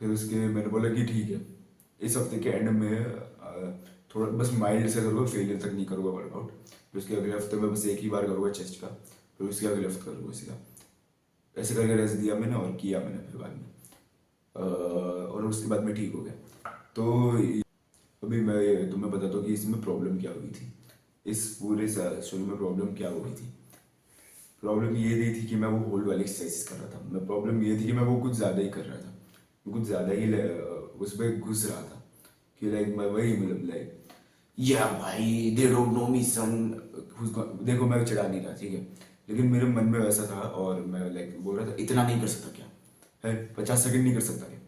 फिर उसके मैंने बोला कि ठीक है, इस हफ्ते के एंड में थोड़ा बस माइल्ड से करूँगा, फेलियर तक नहीं करूँगा वर्कआउट। फिर उसके अगले हफ्ते में बस एक ही बार करूँगा चेस्ट का, फिर उसके अगले हफ्ते करूँगा सीधा। ऐसे करके रेस्ट दिया मैंने और किया मैंने फिर बाद में। और उसके बाद में ठीक हो गया। तो अभी मैं तुम्हें बताता हूँ कि इसमें प्रॉब्लम क्या हुई थी, इस पूरे स्टोरी में प्रॉब्लम क्या हो गई थी। प्रॉब्लम ये नहीं थी कि मैं वो होल्ड वाली एक्सरसाइज कर रहा था, मैं प्रॉब्लम ये थी कि मैं वो कुछ ज़्यादा ही कर रहा था, मैं कुछ ज़्यादा ही उस पर घुस रहा था कि लाइक मैं वही मतलब लाइक या भाई दे डोंट नो मी सन। देखो मैं चढ़ा नहीं रहा, ठीक है, लेकिन मेरे मन में वैसा था और मैं लाइक बोल रहा था इतना नहीं कर सकता क्या है, 50 सेकंड नहीं कर सकता क्या।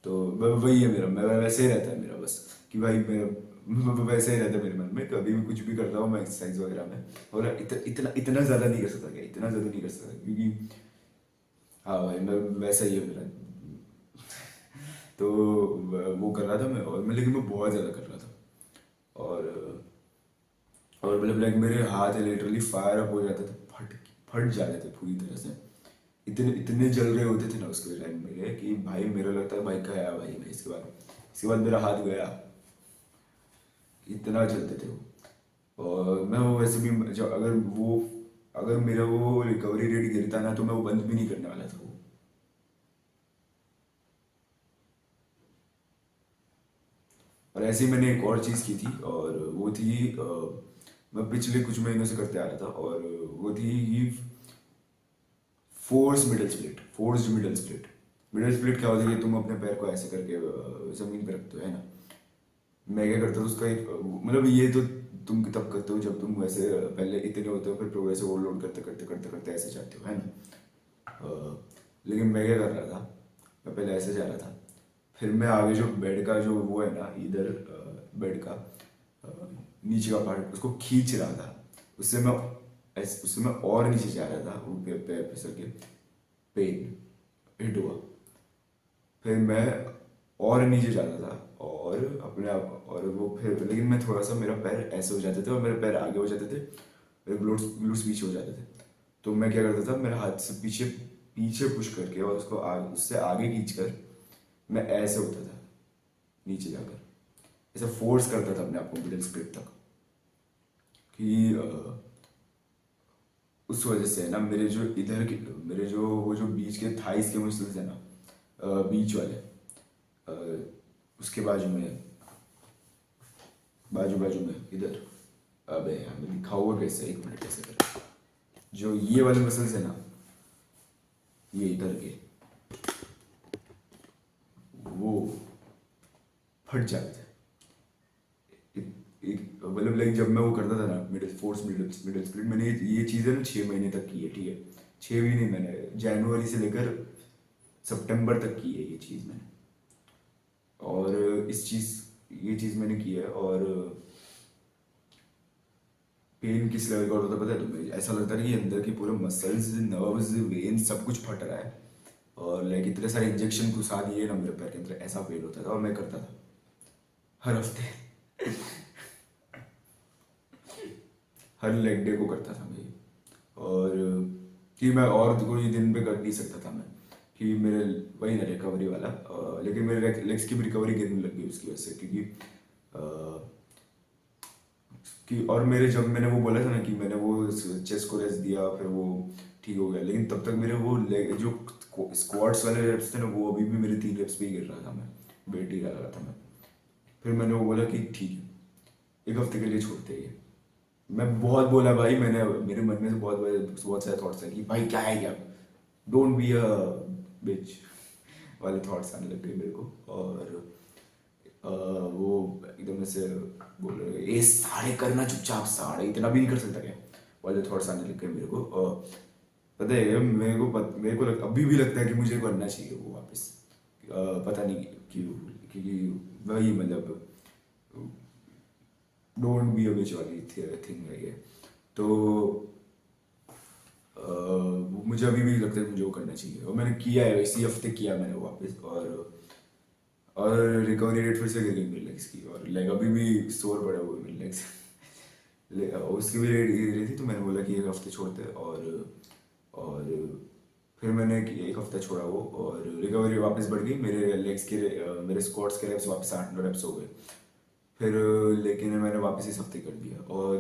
तो वही है मेरा, मैं वैसे ही रहता है मेरा बस कि भाई मैं वैसे ही रहता है मेरे मन में, कभी भी कुछ भी करता हूँ मैं एक्सरसाइज वगैरह में। और इतना इतना ज़्यादा नहीं कर सकता क्या, इतना ज़्यादा नहीं कर सकता क्योंकि हाँ भाई मैं वैसा ही है मेरा। तो वो कर रहा था मैं, और मैं लेकिन मैं बहुत ज़्यादा कर रहा था। और मतलब लाइक मेरे हाथ लिटरली फायर अप हो जाते थे, फट फट जाते थे पूरी तरह से। इतने इतने जल रहे होते थे ना उसके टाइम मेरे कि भाई मेरा लगता है भाई गया भाई मैं इसके बाद मेरा हाथ गया, इतना चलते थे वो। और मैं वो वैसे भी अगर मेरा वो रिकवरी रेट गिरता ना तो मैं वो बंद भी नहीं करने वाला था वो। और ऐसे ही मैंने एक और चीज़ की थी और वो थी मैं पिछले कुछ महीनों से करते आ रहा था और वो थी forced middle split. Middle split क्या होता है कि तुम अपने पैर को ऐसे करके जमीन पे रखते हो, है ना। मैं क्या करता था उसका एक मतलब ये तो तुम तब करते हो जब तुम वैसे पहले इतने होते हो फिर प्रोग्रेसिव ओवरलोड करते करते करते करते ऐसे जाते हो, है ना। लेकिन मैं क्या कर रहा था, मैं पहले ऐसे जा रहा था, फिर मैं आगे जो बेड का जो वो है ना इधर बेड का नीचे का पार्ट उसको खींच रहा था। उससे मैं और नीचे जा रहा था, वो पैर फिसल के पेन हिट हुआ। फिर मैं और नीचे जाता था और अपने आप और वो फिर लेकिन मैं थोड़ा सा मेरा पैर ऐसे हो जाते थे और मेरे पैर आगे हो जाते थे, मेरे ग्लूट्स ग्लूट्स पीछे हो जाते थे। तो मैं क्या करता था, मेरा हाथ से पीछे पीछे पुश करके और उससे आगे खींच कर मैं ऐसे होता था नीचे जाकर, ऐसे फोर्स करता था अपने आप को मिडिल स्प्लिट तक कि उस वजह से है ना मेरे जो इधर के मेरे जो वो जो बीच के थाइस के मसल्स है ना बीच वाले उसके बाजू बाजू में इधर, अबे यार मैं लिखा हुआ कैसे, एक मिनट ऐसे कर, जो ये वाले मसल्स है ना ये इधर के वो फट जाते थे। मतलब लाइक जब मैं वो करता था ना मिडिल स्प्लिट मैंने ये चीज़ें ना 6 महीने तक की है, ठीक है। छः भी नहीं, मैंने जनवरी से लेकर सितंबर तक की है ये चीज़ मैंने। और ये चीज़ मैंने की है और पेन किस लेवल का होता था पता है तुम्हें, ऐसा लगता है कि अंदर के पूरे मसल्स नर्व्स वेन सब कुछ फट रहा है और लाइक इतने सारे इंजेक्शन घुसा दिए ना मेरे पैर के अंदर, ऐसा फील होता था। और मैं करता था हर हफ्ते हर लेग डे को करता था मैं। और कि मैं और कोई दिन पे कर नहीं सकता था मैं कि मेरे वही ना रिकवरी वाला लेकिन मेरे लेग्स की भी रिकवरी गिरने लग गई उसकी वजह से क्योंकि और मेरे जब मैंने वो बोला था ना कि मैंने वो चेस्ट को रेस्ट दिया फिर वो ठीक हो गया, लेकिन तब तक मेरे वो लेग जो स्क्वाट्स वाले रेप्स थे ना वो अभी भी मेरे 3 रेप्स पे ही गिर रहा था, मैं वेट ही कर रहा था मैं। फिर मैंने वो बोला कि ठीक है एक हफ्ते के लिए छोड़ते हैं ये। मैं बहुत बोला भाई, मैंने मेरे मन में से बहुत सारे थॉट्स है कि भाई क्या है क्या, डोंट बी अ बिच वाले थॉट्स आने लग गए मेरे को। और वो एकदम ऐसे बोल रहे ये साढ़े करना चुपचाप, साढ़े इतना भी नहीं कर सकता क्या वाले थॉट्स आने लग गए मेरे को। पता है मेरे को अभी भी लगता है कि मुझे करना चाहिए वो वापस। पता नहीं क्यों, क्योंकि वही मतलब डोंट बी अ बिच वाली थिंग है ये। तो मुझे अभी भी लगता है मुझे वो करना चाहिए और मैंने किया है, इसी हफ्ते किया मैंने वो वापस। और रिकवरी रेट फिर से गिर गई मेरे लेग्स की और लेग अभी भी सोर पड़ा हुआ है मेरे लेग्स उसकी भी रेट गिर रही थी तो मैंने बोला कि एक हफ्ते छोड़ते हैं और फिर मैंने एक हफ्ता छोड़ा वो, और रिकवरी वापस बढ़ गई। मेरे लेग्स के मेरे स्क्वाट्स के रेप्स वापस 800 रेप्स हो गए। फिर लेकिन मैंने वापस इस हफ्ते कर दिया, और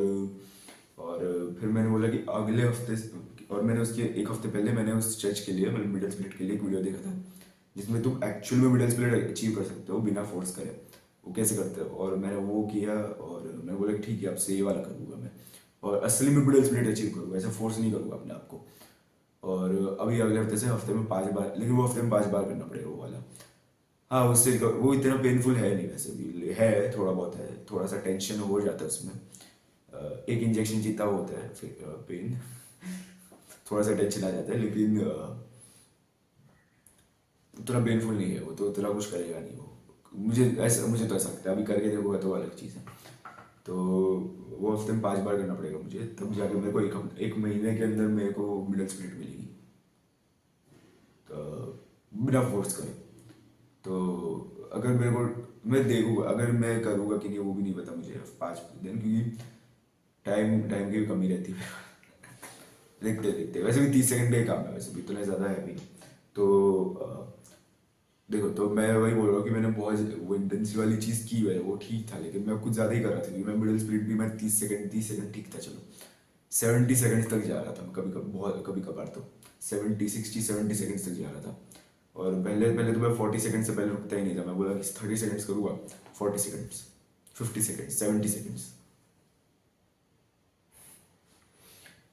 फिर मैंने बोला कि अगले हफ्ते और मैंने उसके एक हफ्ते पहले मैंने उस स्ट्रेच के लिए, मतलब मिडल स्प्लिट के लिए एक वीडियो देखा था, जिसमें तुम एक्चुअल में मिडल स्प्लिट अचीव कर सकते हो बिना फोर्स करे। वो कैसे करते हो, और मैंने वो किया, और मैंने बोला कि ठीक है अब से ये वाला करूँगा मैं, और असली में मिडल स्प्लिट अचीव करूँगा, ऐसा फोर्स नहीं करूँगा अपने आप को। और अभी अगले हफ्ते से हफ्ते में 5 बार, लेकिन वो हफ्ते में 5 बार करना पड़ेगा वो वाला। हाँ, उससे वो इतना पेनफुल है नहीं, वैसे भी है, थोड़ा बहुत है, थोड़ा सा टेंशन हो जाता है उसमें। एक इंजेक्शन जितना होता है फिर पेन, थोड़ा सा टेंशन आ जाता है, लेकिन उतना पेनफुल नहीं है वो, तो उतना कुछ करेगा नहीं वो। मुझे तो ऐसा लगता है, अभी करके देखोगा तो अलग चीज़ है। तो वो हफ्ते में 5 बार करना पड़ेगा मुझे, तब जाके मेरे को एक महीने के अंदर मेरे को मिडल स्प्लिट मिलेगी, तो बिना फोर्स करे। तो अगर मेरे को, मैं देखूंगा अगर मैं करूँगा कि नहीं वो भी नहीं पता मुझे 5 दिन, क्योंकि टाइम टाइम की भी कमी रहती है। देखते देखते, वैसे भी 30 सेकंड का ही काम है, वैसे भी इतना ज़्यादा है भी नहीं। तो देखो, तो मैं वही बोल रहा हूँ कि मैंने बहुत वो इंटेंसिव वाली चीज़ की है, वो ठीक था, लेकिन मैं कुछ ज़्यादा ही कर रहा था, क्योंकि मैं मिडिल स्पीड भी मैं 30 सेकंड ठीक था, चलो 70 सेकंड तक जा रहा था मैं, कभी कभी बहुत कभी कभार तो 70 60 70 सेकंड तक जा रहा था। और पहले पहले तो मैं 40 सेकंड से पहले रुकता ही नहीं था, मैं बोला कि 30 सेकंड्स करूँगा, 40 सेकंड्स, 50 सेकंड्स, 70 सेकंड्स।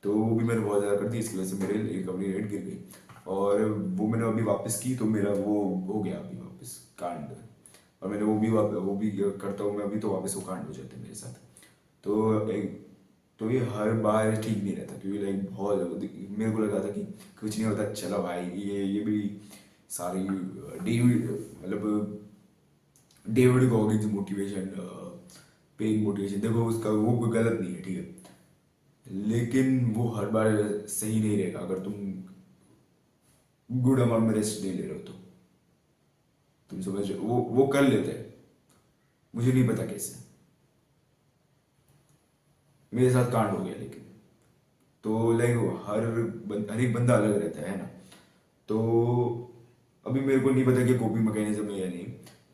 तो वो भी मैंने बहुत ज़्यादा कर दी, इसकी वजह से मेरे रिकवरी रेट गिर गई। और वो मैंने अभी वापस की, तो मेरा वो हो गया अभी वापस कांड। और मैंने वो भी करता हूँ मैं अभी, तो वापस वो कांड हो जाते हैं मेरे साथ। तो तो ये हर बार ठीक नहीं रहता, क्योंकि लाइक बहुत मेरे को लगा था कि कुछ नहीं होता, चलो भाई ये भी सारी डेविड, मतलब David Goggins motivation, pain motivation, देखो उसका वो कोई गलत नहीं है, ठीक है, लेकिन वो हर बार सही नहीं रहेगा अगर तुम गुड अमाउंट में रेस्ट नहीं ले रहे हो तो। तुम समझ रहे हो? वो कर लेते हैं, मुझे नहीं पता कैसे, मेरे साथ कांड हो गया। लेकिन तो लाइक हर एक बंदा अलग रहता है ना। तो अभी मेरे को नहीं पता कि कॉपी मैकेनिज्म है या नहीं,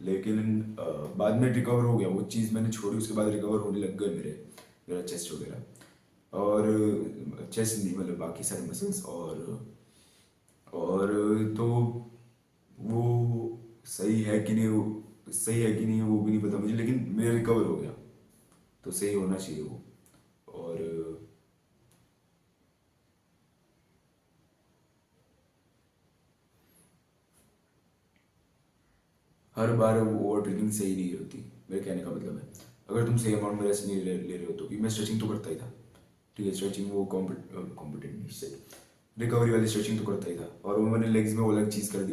लेकिन बाद में रिकवर हो गया, वो चीज़ मैंने छोड़ी, उसके बाद रिकवर होने लग गए मेरा चेस्ट वगैरह, और चेस्ट नहीं मतलब बाकी सारे मसल्स, और तो वो सही है कि नहीं, वो सही है कि नहीं वो भी नहीं पता मुझे, लेकिन मेरा रिकवर हो गया, तो सही होना चाहिए वो। और हर बार वो ओवर ट्रेनिंग सही नहीं होती, मेरे कहने का मतलब है, अगर तुम सही अमाउंट में रेस्ट नहीं ले रहे हो तो। क्योंकि मैं स्ट्रेचिंग तो करता ही था, ठीक है, स्ट्रेचिंग वो कॉम्पिटेंट नहीं से रिकवरी वाली स्ट्रेचिंग तो करता ही था, और उन्होंने लेग्स में वो अलग चीज़ कर दी,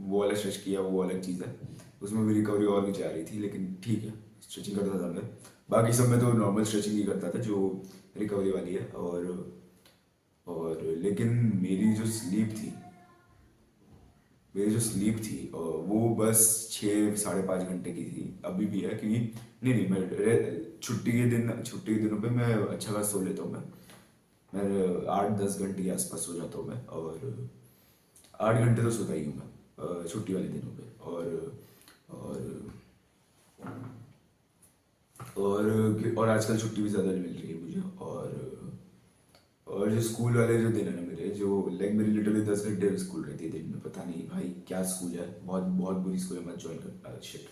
वो वाला स्ट्रेच किया, वो अलग चीज़ है, उसमें भी रिकवरी और नीचे आ रही थी, लेकिन ठीक है, स्ट्रेचिंग करता था मैं। बाकी सब में तो नॉर्मल स्ट्रेचिंग ही करता था जो रिकवरी वाली है। और लेकिन मेरी जो स्लीप थी वो बस 6 साढ़े 5 घंटे की थी, अभी भी है, क्योंकि नहीं नहीं मैं छुट्टी के दिनों पे मैं अच्छा खासा सो लेता हूँ मैं 8 10 घंटे के आसपास सो जाता हूँ मैं, और 8 घंटे तो सोता ही हूँ मैं छुट्टी वाले दिनों पे। और और आजकल छुट्टी भी ज़्यादा मिल रही है मुझे। और जो स्कूल वाले जो दिन है ना मेरे, जो लाइक मेरी लिटरली 10 घंटे की स्कूल रहती है दिन में, पता नहीं भाई क्या स्कूल है, बहुत बहुत बुरी स्कूल है, मत ज्वाइन कर, शिट।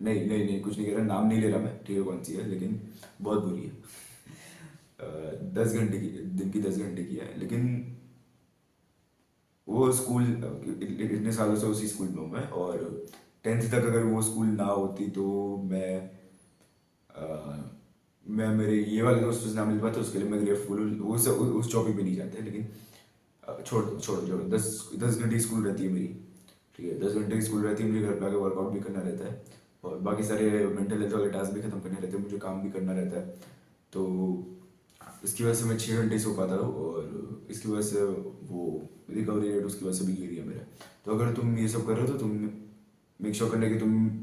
नहीं नहीं नहीं, कुछ नहीं कह रहा, नाम नहीं ले रहा मैं, ठीक है, कौन सी है, लेकिन बहुत बुरी है। 10 घंटे की दिन की, 10 घंटे की है, लेकिन वो स्कूल इतने सालों से उसी स्कूल में हूँ मैं, और 10th तक अगर वो स्कूल ना होती तो अ, मैं मेरे ये वाले दोस्तों से ना मिल पाता, उसके लिए मैं ग्रेटफुल हूँ। वो सब उस टॉपिक पे नहीं जाते, लेकिन छोड़ो, 10 घंटे की स्कूल रहती है मेरी, ठीक है, 10 घंटे की स्कूल रहती है, मुझे घर पे आके वर्कआउट भी करना रहता है, और बाकी सारे मेंटल हेल्थ वाले टास्क भी खत्म करने रहते हैं, मुझे काम भी करना रहता है। तो इसकी वजह से मैं 6 घंटे सो पाता हूँ, और इसकी वजह से वो रिकवरी रेट उसकी वजह से भी गिरी है मेरा। तो अगर तुम ये सब कर रहे हो तो तुम मेक श्योर करना कि तुम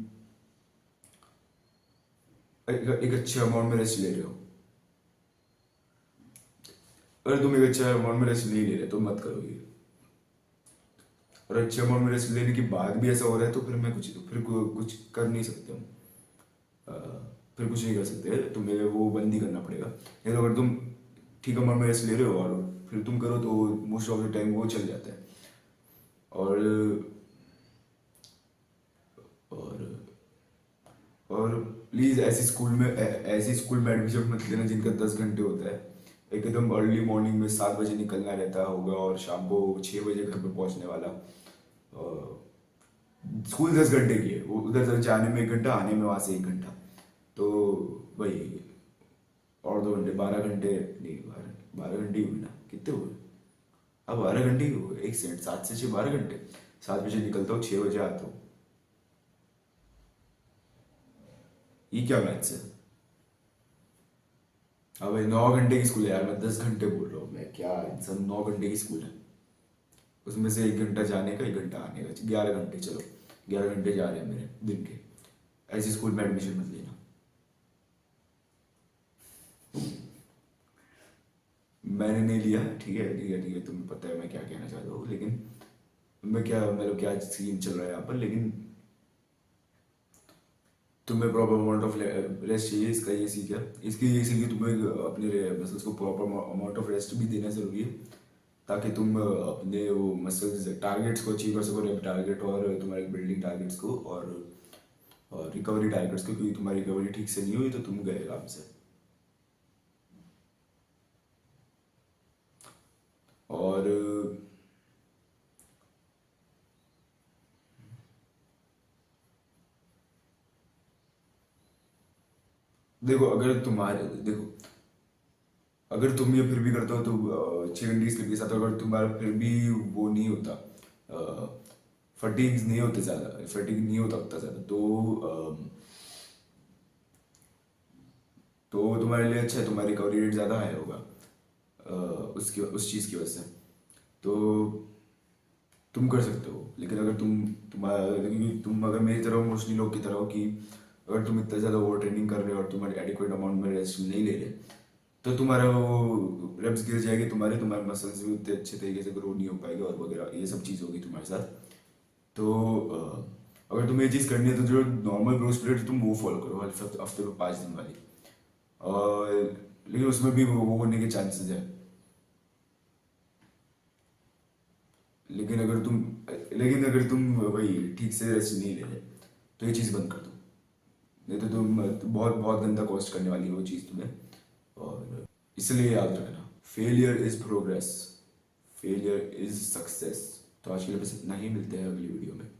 एक अच्छे अमाउंट में रेस्ट ले रहे हो। अगर तुम एक अच्छा अमाउंट में रेस्ट नहीं ले रहे तो मत करो ये। और अच्छे अमाउंट में रेस्ट लेने के बाद भी ऐसा हो रहा है तो फिर मैं कुछ कर नहीं सकते हम। अ, फिर कुछ नहीं कर सकते, तुम्हें वो बंद ही करना पड़ेगा। नहीं तो अगर तुम ठीक अमाउंट में रेस्ट ले रहे हो और फिर तुम करो तो मोस्ट ऑफ द टाइम वो चल जाता है। और और और प्लीज़ ऐसी स्कूल में एडमिशन मत लेना जिनका 10 घंटे होता है। एकदम अर्ली मॉर्निंग में 7 बजे निकलना रहता होगा और शाम को 6 बजे घर पे पहुंचने वाला। स्कूल 10 घंटे की है, वो उधर तक जाने में 1 घंटा, आने में वहाँ से 1 घंटा, तो वही और 2 घंटे, 12 घंटे, नहीं 12 घंटे ही हुए ना, कितने हुए? अब 12 घंटे ही हुए, 1 सेकंड, 7 से 6 12 घंटे। 7 बजे निकलता हूँ, 6 बजे आता हूँ। ये क्या मैथ्स है? अब 9 घंटे की स्कूल है यार, मैं 10 घंटे बोल रहा हूँ, मैं क्या इंसान, 9 घंटे की स्कूल है, उसमें से 1 घंटा जाने का, 1 घंटा आने का, 11 घंटे, चलो 11 घंटे जा रहे हैं मेरे दिन के। ऐसी स्कूल में एडमिशन मत लेना। मैंने नहीं लिया, ठीक है ठीक है ठीक है, तुम्हें पता है मैं क्या कहना चाहता हूँ, लेकिन मैं क्या मतलब क्या सीन चल रहा है यहाँ पर, लेकिन तुम्हें प्रॉपर अमाउंट ऑफ रेस्ट चाहिए, इसका ये सीख है, इसकी ये सीख तुम्हें अपने मसल्स को प्रॉपर अमाउंट ऑफ रेस्ट भी देना जरूरी है, ताकि तुम अपने वो मसल्स टारगेट्स को अचीव कर सको, रेप टारगेट और तुम्हारे बिल्डिंग टारगेट्स को, और रिकवरी टारगेट्स को, क्योंकि तुम्हारी रिकवरी ठीक से नहीं हुई तो तुम गए आराम से। और देखो, अगर तुम ये फिर भी करते हो तो 6 घंटे की स्लीप के साथ अगर तुम्हारा फिर भी वो नहीं होता, फटीग नहीं होते ज़्यादा, फटीग नहीं होता उतना ज़्यादा, तो तुम्हारे लिए अच्छा है, तुम्हारी रिकवरी रेट ज़्यादा हाई होगा उसकी उस चीज़ की वजह से, तो तुम कर सकते हो। लेकिन अगर तुम अगर मेरी तरह मोस्टली लोग की तरह हो कि अगर तुम इतना ज़्यादा ओवर ट्रेनिंग कर रहे हो और तुम्हारे एडिक्वेट अमाउंट में रेस्ट नहीं ले रहे, तो तुम्हारा वो रेप्स गिर जाएगी, तुम्हारे मसल्स भी उतने अच्छे तरीके से ग्रो नहीं हो पाएंगे और वगैरह, ये सब चीज़ होगी तुम्हारे साथ। तो अगर तुम्हें ये चीज़ करनी है तो जो नॉर्मल ग्रोथ स्प्लिट तुम वो फॉलो करो, हफ्ते हफ्ते में 5 दिन वाली। और लेकिन उसमें भी वो होने के चांसेस है। लेकिन अगर तुम वही ठीक से रेस्ट नहीं ले रहे तो ये चीज़ बंद कर दो, नहीं तो तुम बहुत बहुत गंदा कॉस्ट करने वाली है वो चीज़ तुम्हें। और इसलिए याद रखना, failure is progress, failure is success. तो आज के लिए बस इतना ही, मिलते हैं अगली वीडियो में।